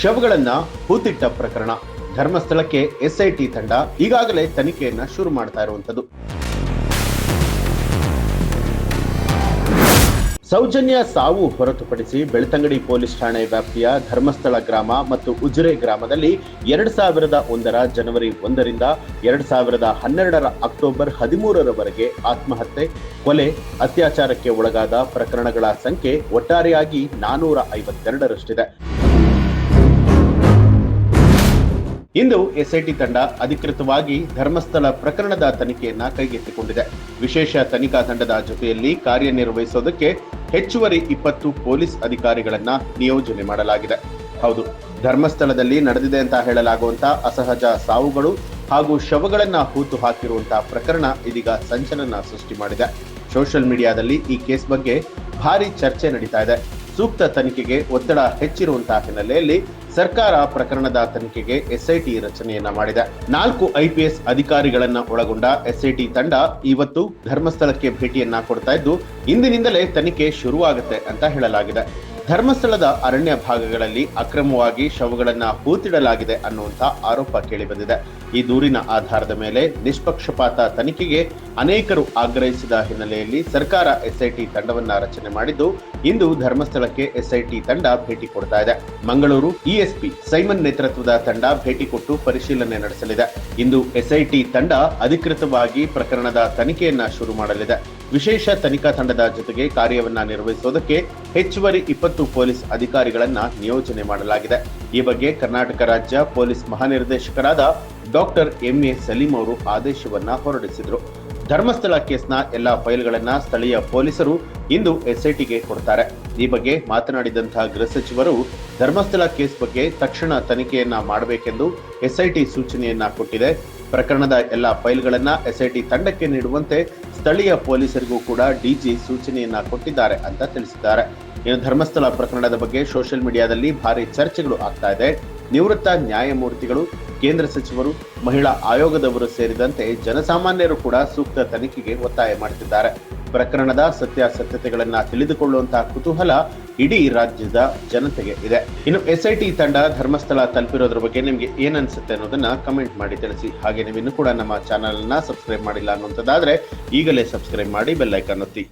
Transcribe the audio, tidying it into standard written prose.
ಶವಗಳನ್ನ ಹೂತಿಟ್ಟ ಪ್ರಕರಣ. ಧರ್ಮಸ್ಥಳಕ್ಕೆ ಎಸ್ಐಟಿ ತಂಡ ಈಗಾಗಲೇ ತನಿಖೆಯನ್ನ ಶುರು ಮಾಡ್ತಾ ಇರುವಂತದ್ದು. ಸೌಜನ್ಯ ಸಾವು ಹೊರತುಪಡಿಸಿ ಬೆಳ್ತಂಗಡಿ ಪೊಲೀಸ್ ಠಾಣೆ ವ್ಯಾಪ್ತಿಯ ಧರ್ಮಸ್ಥಳ ಗ್ರಾಮ ಮತ್ತು ಉಜಿರೆ ಗ್ರಾಮದಲ್ಲಿ 2001ರ ಜನವರಿ 1ರಿಂದ 2012ರ ಅಕ್ಟೋಬರ್ 13ರವರೆಗೆ ಆತ್ಮಹತ್ಯೆ, ಕೊಲೆ, ಅತ್ಯಾಚಾರಕ್ಕೆ ಒಳಗಾದ ಪ್ರಕರಣಗಳ ಸಂಖ್ಯೆ ಒಟ್ಟಾರೆಯಾಗಿ 452ರಷ್ಟಿದೆ. ಇಂದು ಎಸ್ಐಟಿ ತಂಡ ಅಧಿಕೃತವಾಗಿ ಧರ್ಮಸ್ಥಳ ಪ್ರಕರಣದ ತನಿಖೆಯನ್ನ ಕೈಗೆತ್ತಿಕೊಂಡಿದೆ. ವಿಶೇಷ ತನಿಖಾ ತಂಡದ ಜೊತೆಯಲ್ಲಿ ಕಾರ್ಯನಿರ್ವಹಿಸೋದಕ್ಕೆ ಹೆಚ್ಚುವರಿ 20 ಪೊಲೀಸ್ ಅಧಿಕಾರಿಗಳನ್ನ ನಿಯೋಜನೆ ಮಾಡಲಾಗಿದೆ. ಹೌದು, ಧರ್ಮಸ್ಥಳದಲ್ಲಿ ನಡೆದಿದೆ ಅಂತ ಹೇಳಲಾಗುವಂತ ಅಸಹಜ ಸಾವುಗಳು ಹಾಗೂ ಶವಗಳನ್ನ ಹೂತು ಹಾಕಿರುವಂತಹ ಪ್ರಕರಣ ಇದೀಗ ಸಂಚಲನ ಸೃಷ್ಟಿ ಮಾಡಿದೆ. ಸೋಷಿಯಲ್ ಮೀಡಿಯಾದಲ್ಲಿ ಈ ಕೇಸ್ ಬಗ್ಗೆ ಭಾರಿ ಚರ್ಚೆ ನಡೀತಾ ಇದೆ. ಸೂಕ್ತ ತನಿಖೆಗೆ ಒತ್ತಡ ಹೆಚ್ಚಿರುವಂತಹ ಹಿನ್ನೆಲೆಯಲ್ಲಿ ಸರ್ಕಾರ ಪ್ರಕರಣದ ತನಿಖೆಗೆ ಎಸ್ಐಟಿ ರಚನೆಯನ್ನ ಮಾಡಿದೆ. 4 IPS ಅಧಿಕಾರಿಗಳನ್ನ ಒಳಗೊಂಡ ಎಸ್ಐಟಿ ತಂಡ ಇವತ್ತು ಧರ್ಮಸ್ಥಳಕ್ಕೆ ಭೇಟಿಯನ್ನ ಕೊಡ್ತಾ ಇದ್ದು, ಇಂದಿನಿಂದಲೇ ತನಿಖೆ ಶುರುವಾಗುತ್ತೆ ಅಂತ ಹೇಳಲಾಗಿದೆ. ಧರ್ಮಸ್ಥಳದ ಅರಣ್ಯ ಭಾಗಗಳಲ್ಲಿ ಅಕ್ರಮವಾಗಿ ಶವಗಳನ್ನ ಹೂತಿಡಲಾಗಿದೆ ಅನ್ನುವಂಥ ಆರೋಪ ಕೇಳಿಬಂದಿದೆ. ಈ ದೂರಿನ ಆಧಾರದ ಮೇಲೆ ನಿಷ್ಪಕ್ಷಪಾತ ತನಿಖೆಗೆ ಅನೇಕರು ಆಗ್ರಹಿಸಿದ ಹಿನ್ನೆಲೆಯಲ್ಲಿ ಸರ್ಕಾರ ಎಸ್ಐಟಿ ತಂಡವನ್ನ ರಚನೆ ಮಾಡಿದ್ದು, ಇಂದು ಧರ್ಮಸ್ಥಳಕ್ಕೆ ಎಸ್ಐಟಿ ತಂಡ ಭೇಟಿ ಕೊಡ್ತಾ ಇದೆ. ಮಂಗಳೂರು ESP ಸೈಮನ್ ನೇತೃತ್ವದ ತಂಡ ಭೇಟಿ ಕೊಟ್ಟು ಪರಿಶೀಲನೆ ನಡೆಸಲಿದೆ. ಇಂದು ಎಸ್ಐಟಿ ತಂಡ ಅಧಿಕೃತವಾಗಿ ಪ್ರಕರಣದ ತನಿಖೆಯನ್ನ ಶುರು ಮಾಡಲಿದೆ. ವಿಶೇಷ ತನಿಖಾ ತಂಡದ ಜೊತೆಗೆ ಕಾರ್ಯವನ್ನ ನಿರ್ವಹಿಸೋದಕ್ಕೆ ಹೆಚ್ಚುವರಿ 20 ಪೊಲೀಸ್ ಅಧಿಕಾರಿಗಳನ್ನ ನಿಯೋಜನೆ ಮಾಡಲಾಗಿದೆ. ಈ ಬಗ್ಗೆ ಕರ್ನಾಟಕ ರಾಜ್ಯ ಪೊಲೀಸ್ ಮಹಾನಿರ್ದೇಶಕರಾದ ಡಾಕ್ಟರ್ MA ಸಲೀಂ ಅವರು ಆದೇಶವನ್ನ ಹೊರಡಿಸಿದ್ರು. ಧರ್ಮಸ್ಥಳ ಕೇಸ್ನ ಎಲ್ಲಾ ಫೈಲ್ಗಳನ್ನ ಸ್ಥಳೀಯ ಪೊಲೀಸರು ಇಂದು ಎಸ್ಐಟಿಗೆ ಕೊಡ್ತಾರೆ. ಈ ಬಗ್ಗೆ ಮಾತನಾಡಿದಂತಹ ಗೃಹ ಸಚಿವರು ಧರ್ಮಸ್ಥಳ ಕೇಸ್ ಬಗ್ಗೆ ತಕ್ಷಣ ತನಿಖೆಯನ್ನ ಮಾಡಬೇಕೆಂದು ಎಸ್ಐಟಿ ಸೂಚನೆಯನ್ನ ಕೊಟ್ಟಿದೆ. ಪ್ರಕರಣದ ಎಲ್ಲಾ ಫೈಲ್ಗಳನ್ನ ಎಸ್ಐಟಿ ತಂಡಕ್ಕೆ ನೀಡುವಂತೆ ಸ್ಥಳೀಯ ಪೊಲೀಸರಿಗೂ ಕೂಡ DG ಸೂಚನೆಯನ್ನ ಕೊಟ್ಟಿದ್ದಾರೆ ಅಂತ ತಿಳಿಸಿದ್ದಾರೆ. ಇನ್ನು ಧರ್ಮಸ್ಥಳ ಪ್ರಕರಣದ ಬಗ್ಗೆ ಸೋಷಿಯಲ್ ಮೀಡಿಯಾದಲ್ಲಿ ಭಾರಿ ಚರ್ಚೆಗಳು ಆಗ್ತಾ ಇದೆ. ನಿವೃತ್ತ ನ್ಯಾಯಮೂರ್ತಿಗಳು, ಕೇಂದ್ರ ಸಚಿವರು, ಮಹಿಳಾ ಆಯೋಗದವರು ಸೇರಿದಂತೆ ಜನಸಾಮಾನ್ಯರು ಕೂಡ ಸೂಕ್ತ ತನಿಖೆಗೆ ಒತ್ತಾಯ ಮಾಡುತ್ತಿದ್ದಾರೆ. ಪ್ರಕರಣದ ಸತ್ಯಾಸತ್ಯತೆಗಳನ್ನ ತಿಳಿದುಕೊಳ್ಳುವಂತಹ ಕುತೂಹಲ ಇಡೀ ರಾಜ್ಯದ ಜನತೆಗೆ ಇದೆ. ಇನ್ನು ಎಸ್ಐಟಿ ತಂಡ ಧರ್ಮಸ್ಥಳ ತಲುಪಿರೋದ್ರ ಬಗ್ಗೆ ನಿಮ್ಗೆ ಏನ್ ಅನ್ಸುತ್ತೆ ಅನ್ನೋದನ್ನ ಕಮೆಂಟ್ ಮಾಡಿ ತಿಳಿಸಿ. ಹಾಗೆ ನೀವು ಇನ್ನೂ ಕೂಡ ನಮ್ಮ ಚಾನೆಲ್ ಅನ್ನ ಸಬ್ಸ್ಕ್ರೈಬ್ ಮಾಡಿಲ್ಲ ಅನ್ನುವಂಥದ್ದಾದ್ರೆ ಈಗಲೇ ಸಬ್ಸ್ಕ್ರೈಬ್ ಮಾಡಿ, ಬೆಲ್ ಐಕಾನ್ ಒತ್ತಿ.